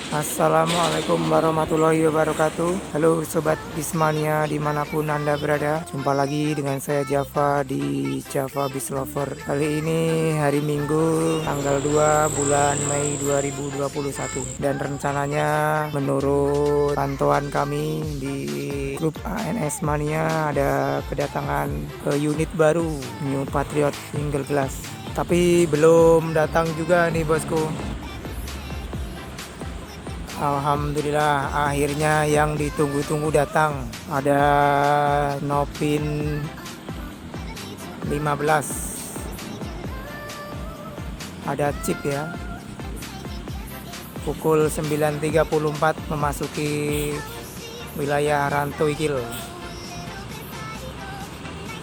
Assalamualaikum warahmatullahi wabarakatuh. Halo Sobat Bismania dimanapun Anda berada. Jumpa lagi dengan saya Java di Java Bis Lover. Kali ini hari Minggu tanggal 2 bulan Mei 2021. Dan rencananya menurut pantauan kami di grup ANS Mania ada kedatangan ke unit baru New Patriot Single Glass. Tapi belum datang juga nih bosku. Alhamdulillah akhirnya yang ditunggu-tunggu datang. Ada Nopin 15. Ada chip ya. Pukul 9.34 memasuki wilayah Rantuikil.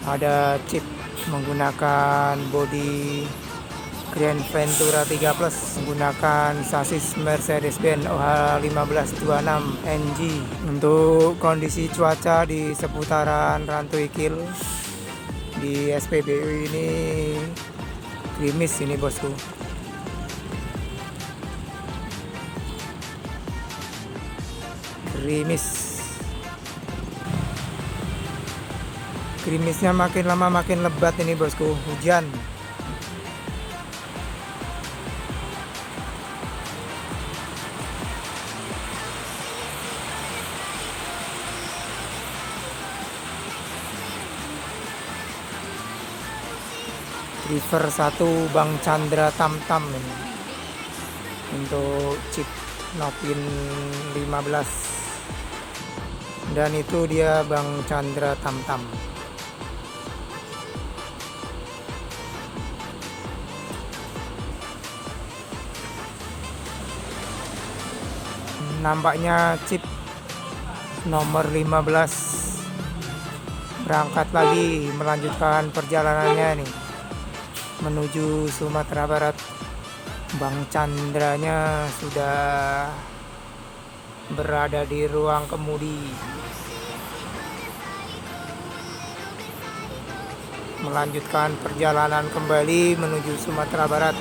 Ada chip menggunakan bodi Grand Ventura 3 Plus menggunakan sasis Mercedes-Benz OH1526 NG. Untuk kondisi cuaca di seputaran Rantuikil di SPBU ini gerimis ini bosku. Gerimisnya makin lama makin lebat ini bosku. Hujan. River 1 Bang Chandra Tamtam ini untuk chip Nopin 15, dan itu dia Bang Chandra Tamtam. Nampaknya chip nomor 15 berangkat lagi melanjutkan perjalanannya nih menuju Sumatera Barat. Bang Chandranya sudah berada di ruang kemudi, melanjutkan perjalanan kembali menuju Sumatera Barat.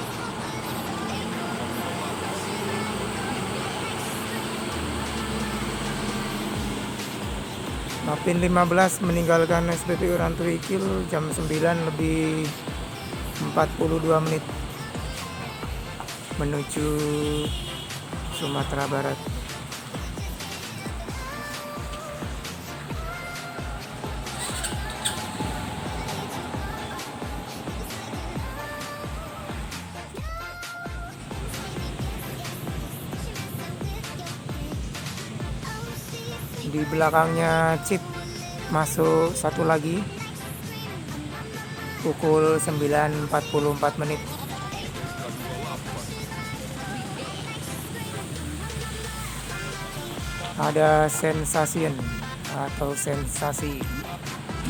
Nopin 15 meninggalkan SPBU Rantuikil jam 9:42 menuju Sumatera Barat. Di belakangnya chip masuk satu lagi pukul 9.44. Ada sensasi atau sensasi.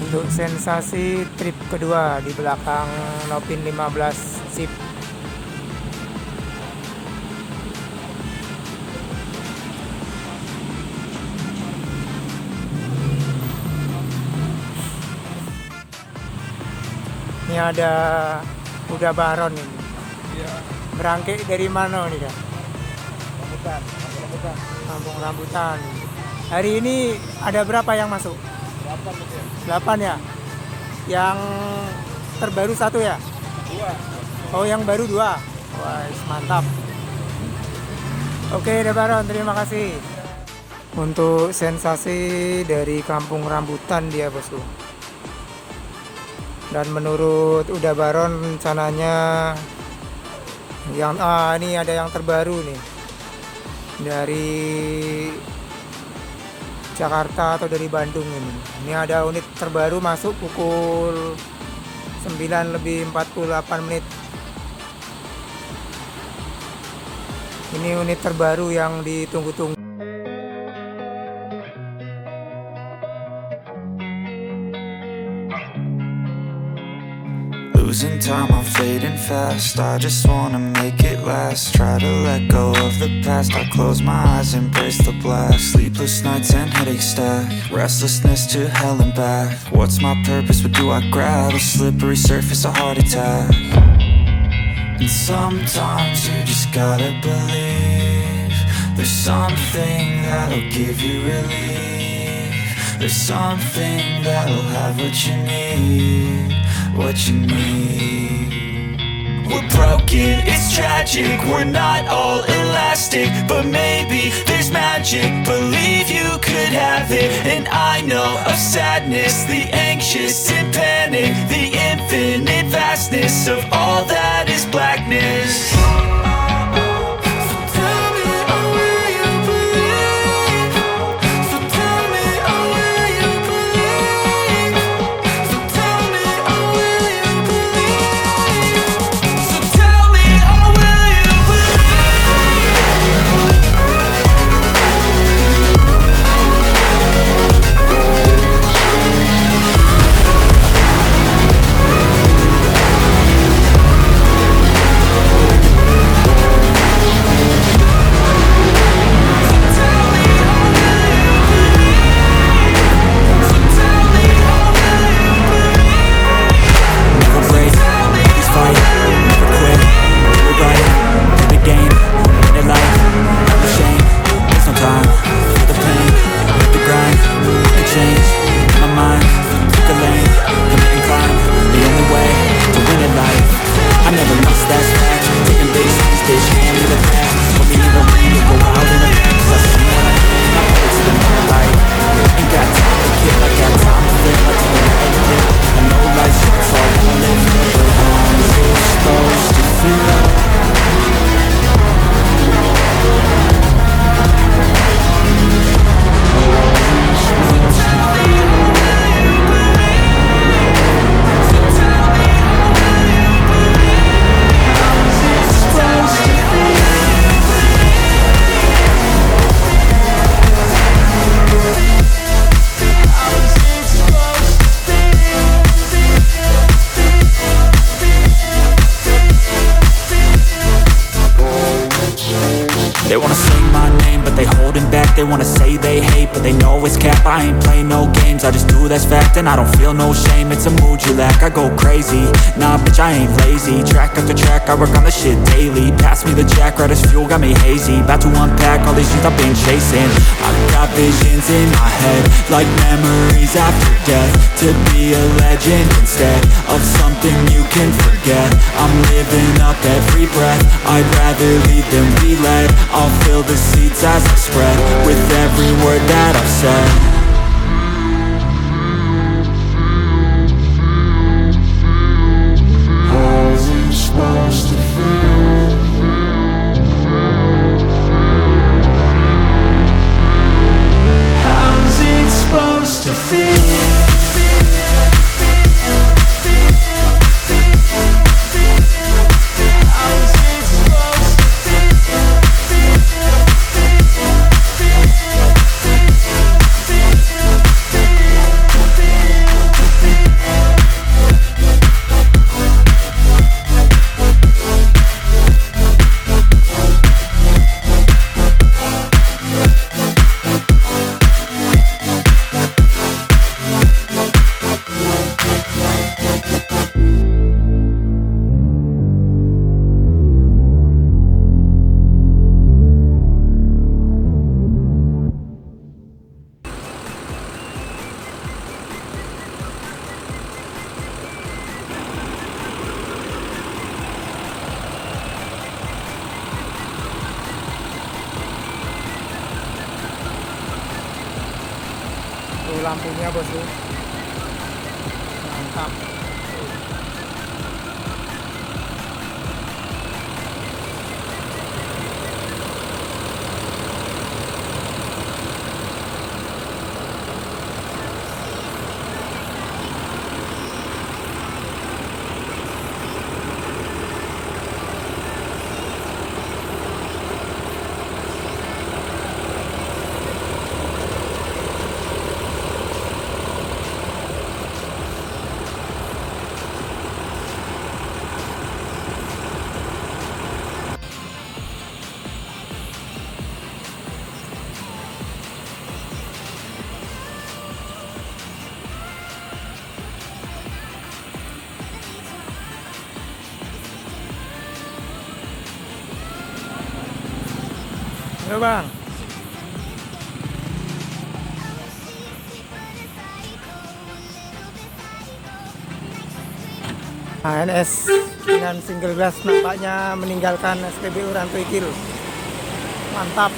Untuk sensasi trip kedua di belakang Nopin 15 chip. Ini ada kuda baron ini. Berangkai dari mana nih kan? Kampung Rambutan. Hari ini ada berapa yang masuk? 8 ya? Yang terbaru 1 ya? 2. Oh, yang baru 2. Wah, mantap. Oke, Baron, terima kasih. Untuk sensasi dari Kampung Rambutan dia bosku. Dan menurut Uda Baron rencananya yang ini ada yang terbaru nih dari Jakarta atau dari Bandung ini. Ini ada unit terbaru masuk pukul 9:48. Ini unit terbaru yang ditunggu-tunggu. Losing time, I'm fading fast. I just wanna make it last. Try to let go of the past. I close my eyes, embrace the blast. Sleepless nights and headaches stack. Restlessness to hell and back. What's my purpose? What do I grab? A slippery surface, a heart attack. And sometimes you just gotta believe There's something that'll give you relief. There's something that'll have what you need, what you need. We're broken, it's tragic, we're not all elastic, but maybe there's magic, believe you could have it. And I know of sadness, the anxious and panic, the infinite vastness of all that is blackness. They wanna say my name, but they holding back. They wanna say they hate, but they know it's cap. I ain't play no games, I just do that's fact. And I don't feel no shame, it's a mood you lack. I go crazy, nah bitch I ain't lazy. Track after track, I work on this shit daily. Pass me the jack, right as fuel, got me hazy. About to unpack all these things I've been chasing. I've got visions in my head, like memories after death. To be a legend instead of something you can forget. I'm living up every breath, I'd rather lead than be led. I'll fill the seats as I spread with every word that I've said. How's it supposed to feel? How's it supposed to feel? Tuh lampunya bosku, mantap. Halo bang. ANS dengan single glass nampaknya meninggalkan SPBU Rantuikil. Mantap,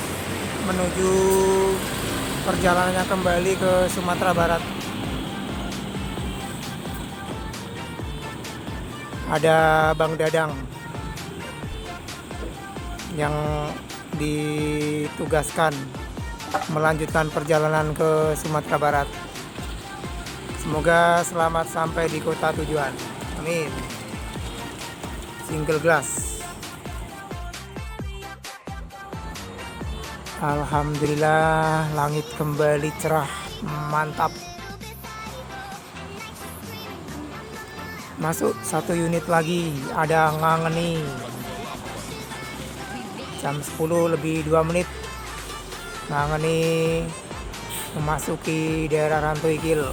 menuju perjalanannya kembali ke Sumatera Barat. Ada Bang Dadang yang ditugaskan melanjutkan perjalanan ke Sumatera Barat. Semoga selamat sampai di kota tujuan. Amin. Single glass. Alhamdulillah, langit kembali cerah. Mantap. Masuk 1 unit lagi. Ada Ngangeni. Jam 10 lebih 2 menit. Ngangeni memasuki daerah Rantuikil.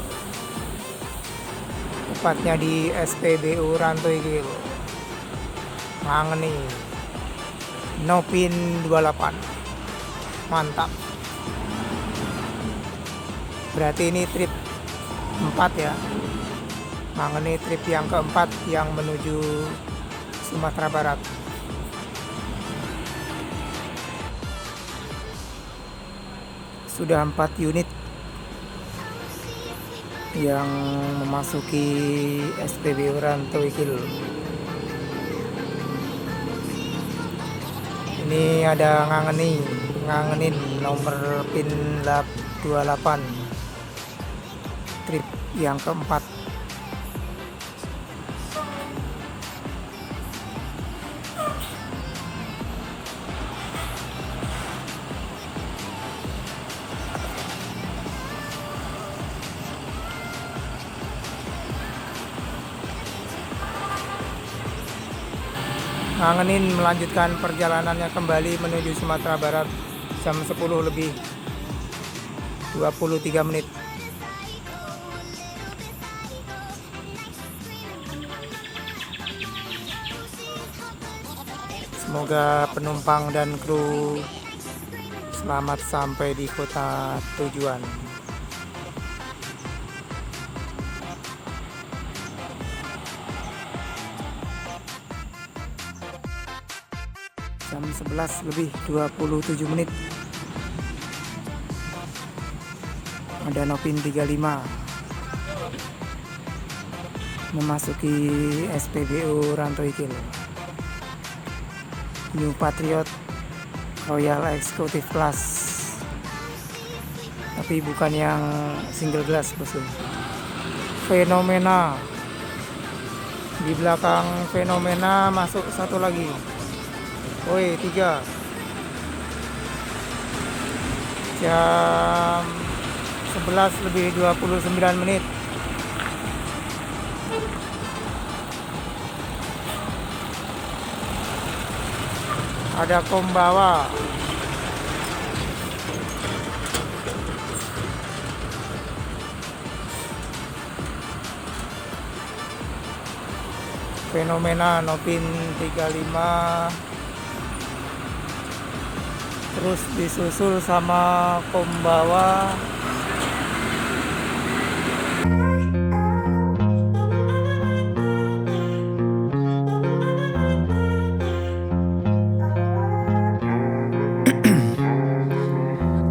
Tepatnya di SPBU Rantuikil. Ngangeni. Nopin 28. Mantap. Berarti ini trip 4 ya. Ngangeni trip yang keempat yang menuju Sumatera Barat. Sudah 4 unit yang memasuki SPBU Rantuikil. Ini ada Ngangenin nomor pin 28 trip yang keempat. Ngangenin melanjutkan perjalanannya kembali menuju Sumatera Barat jam 10 lebih 23 menit. Semoga penumpang dan kru selamat sampai di kota tujuan. Jam 11 lebih 27 menit. Ada Nopin 35 memasuki SPBU Rantuikil. New Patriot Royal Executive Class, tapi bukan yang single glass bosku. Fenomena di belakang Fenomena masuk satu lagi. Woi, 3 jam 11 lebih 29 menit. Ada Kombawa. Fenomena Nopin 35. Terus disusul sama Kombawa.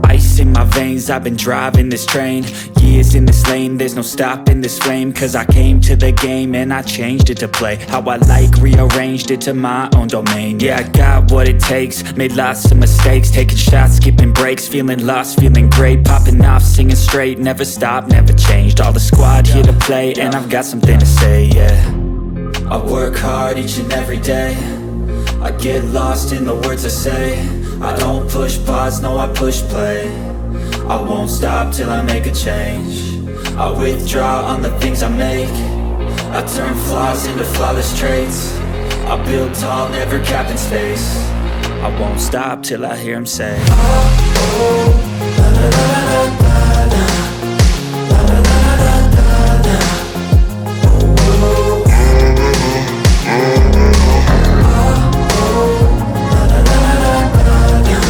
Ice in my veins, I've been driving this train. Years in this lane, there's no stopping this flame. Cause I came to the game and I changed it to play how I like, rearranged it to my own domain. Yeah, I got what it takes, made lots of mistakes, taking shots, skipping breaks, feeling lost, feeling great, popping off, singing straight, never stopped, never changed. All the squad here to play and I've got something to say, yeah. I work hard each and every day, I get lost in the words I say. I don't push pause, no I push play. I won't stop till I make a change. I withdraw on the things I make. I turn flaws into flawless traits. I build tall, never capped in space. I won't stop till I hear him say, oh, oh, la, la, la, la, la, la. La, la, la, la, la, la. Oh, oh, oh, oh, la, la, la, la, la, la.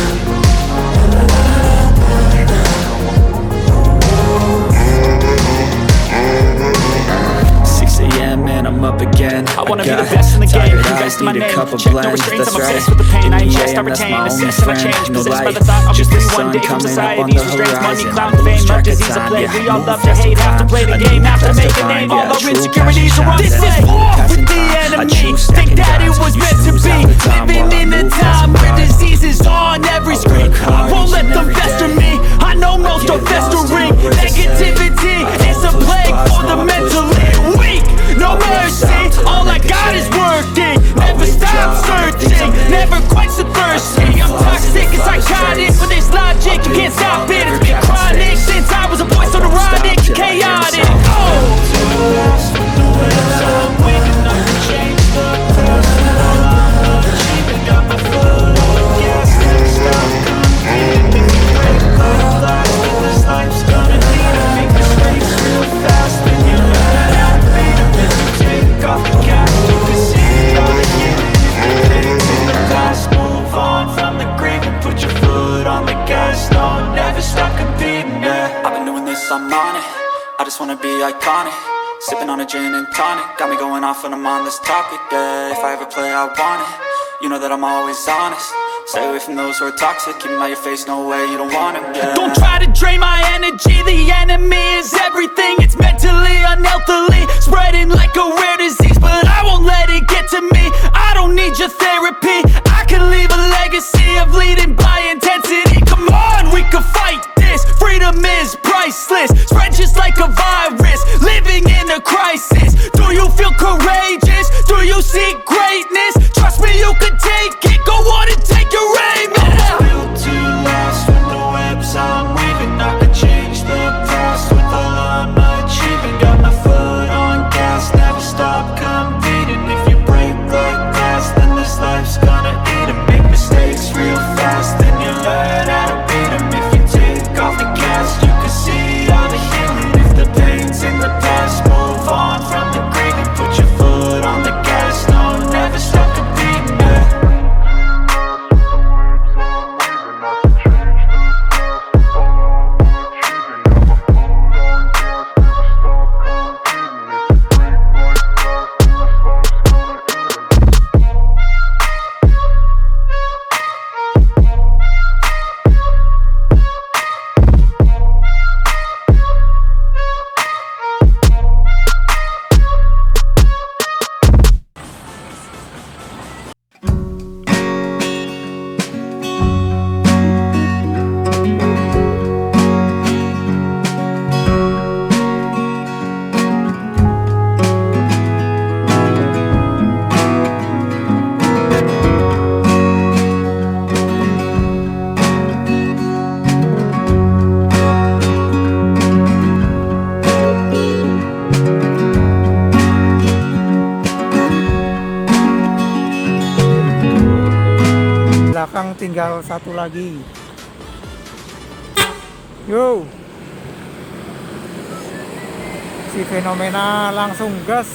wanna be the best in the game, invest in my name. Check no restraints, I'm obsessed with the pain I ingest, I retain, assess and I change. Possessed by the thought I'll be free one day from society's restraints. Money, clout, fame, love, disease, a plague. We all love to hate, have to play the game, have to make a name. All our insecurities are on display. This is war with the enemy. Think that it was meant to be. Living in a time where disease is on every screen. I won't let them fester me. I know most are festering. Negativity is a plague for the mentally weak. No mercy, all I got is working. Never stop searching, never quite so thirsty. I'm toxic and psychotic, but there's logic, you can't stop it. It's been chronic since I was a boy, so neurotic and chaotic. I just wanna be iconic. Sipping on a gin and tonic. Got me going off when I'm on this topic, yeah. If I ever play, I want it. You know that I'm always honest. Stay away from those who are toxic. Keep 'em out your face, no way, you don't want 'em, yeah. Don't try to drain my energy. The enemy is everything. It's mentally, unhealthily spreading like a rare disease, but I won't let it get to me. I don't need your therapy. I can leave a legacy of leading by intensity. Come on, we can fight this. Freedom is priceless. Spread just like a virus. Living in a crisis. Do you feel courageous? Do you seek greatness? Trust me, you can take it. Go on and take your aim. I'm built to last with the webs I'm weaving. I could change the past with all I'm achieving. Got my foot on gas, never stop competing. If you break like glass, then this life's gonna eat 'em. Make mistakes real fast, then you learn how to beat 'em. If you take off the gas, you can see all the healing. If the pain's in the past, move on from the grave and put your foot on the gas. No, never stop competing, yeah. Belakang tinggal satu lagi. Yo, si fenomena langsung gas.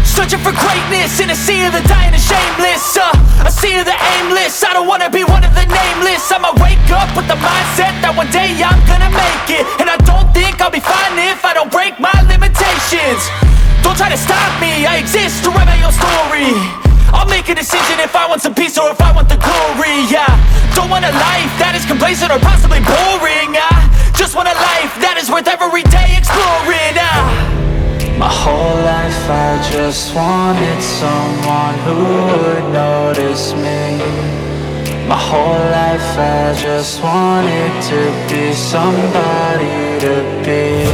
Searching for greatness in a sea of the dying and shameless. A sea of the aimless. I don't wanna be one of the nameless. I'ma wake up with the mindset that one day I'm gonna make it. And I don't think I'll be fine if I don't break my limitations. Don't try to stop me, I exist to write my own story. I'll make a decision if I want some peace or if I want the glory. Yeah, don't want a life that is complacent or possibly boring. I just want a life that is worth every day exploring. My whole life I just wanted someone who would notice me. My whole life I just wanted to be somebody to be.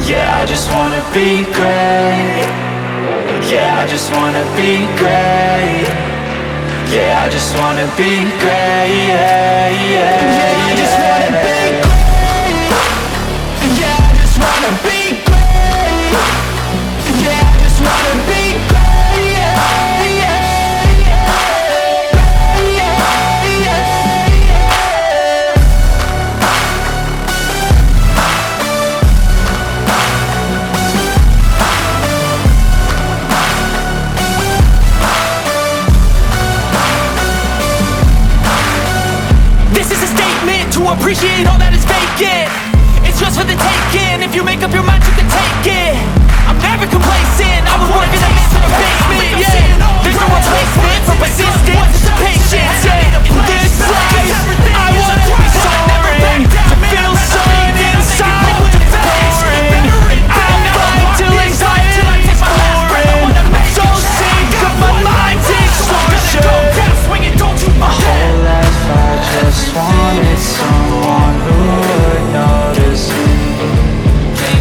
Yeah, I just wanna be great. Yeah, I just wanna be great. Yeah, I just wanna be great. Yeah, I just wanna be great. Yeah, I just wanna be great. Yeah, I just wanna be great. to appreciate all that is vacant. It's just for the taking. If you make up your mind, you can take it. I'm never complacent. I was working at in the basement, yeah. There's no replacement for persistence, patience, yeah. In this life, I wanna be soaring, to feel sun inside, pouring. I'm flying till anxiety's pouring. So sick of my mind's extortion. My whole life I just wanted someone who would notice me.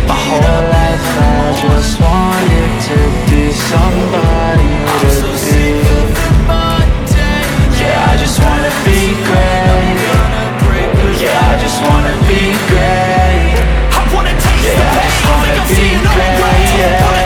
My whole life I just wanted to be somebody to be. Yeah, I just wanna be great. Yeah, I just wanna be great. I wanna taste the Yeah, I just wanna be great. Yeah,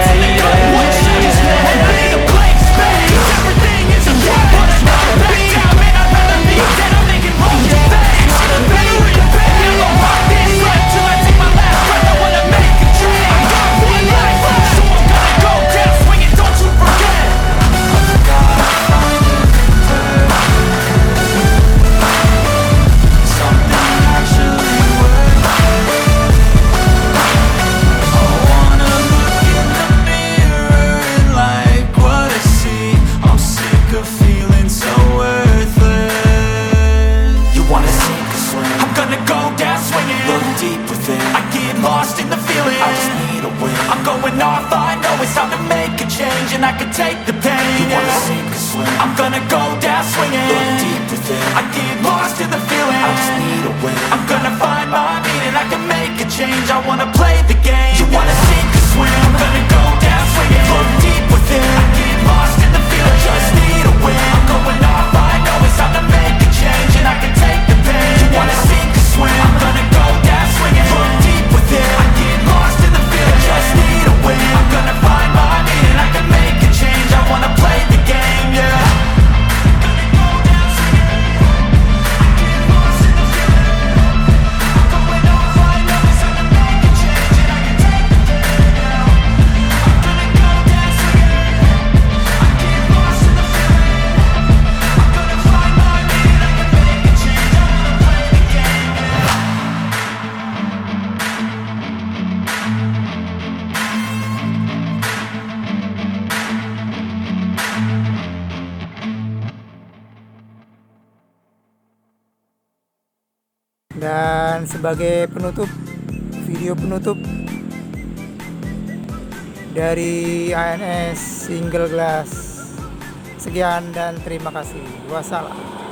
and I can take the pain. you wanna sink or swim? I'm gonna go down swinging. Look deep within. I get lost in the feeling. I just need a win. I'm gonna find my meaning. I can make a change. I wanna play the game. You wanna sink or swim? I'm gonna go down swinging. Look deep within. I get lost in the feeling. I just need a win. I'm going off. I know it's time to make a change, and I can take the pain. You wanna sink or swim? I'm gonna go down swinging. Look deep within. I get lost in the feeling. I just need a win. I'm gonna find my meaning. I can make a change. I wanna play the game, yeah. Dan sebagai penutup, video penutup dari ANS Single Glass. Sekian dan terima kasih. Wassalam.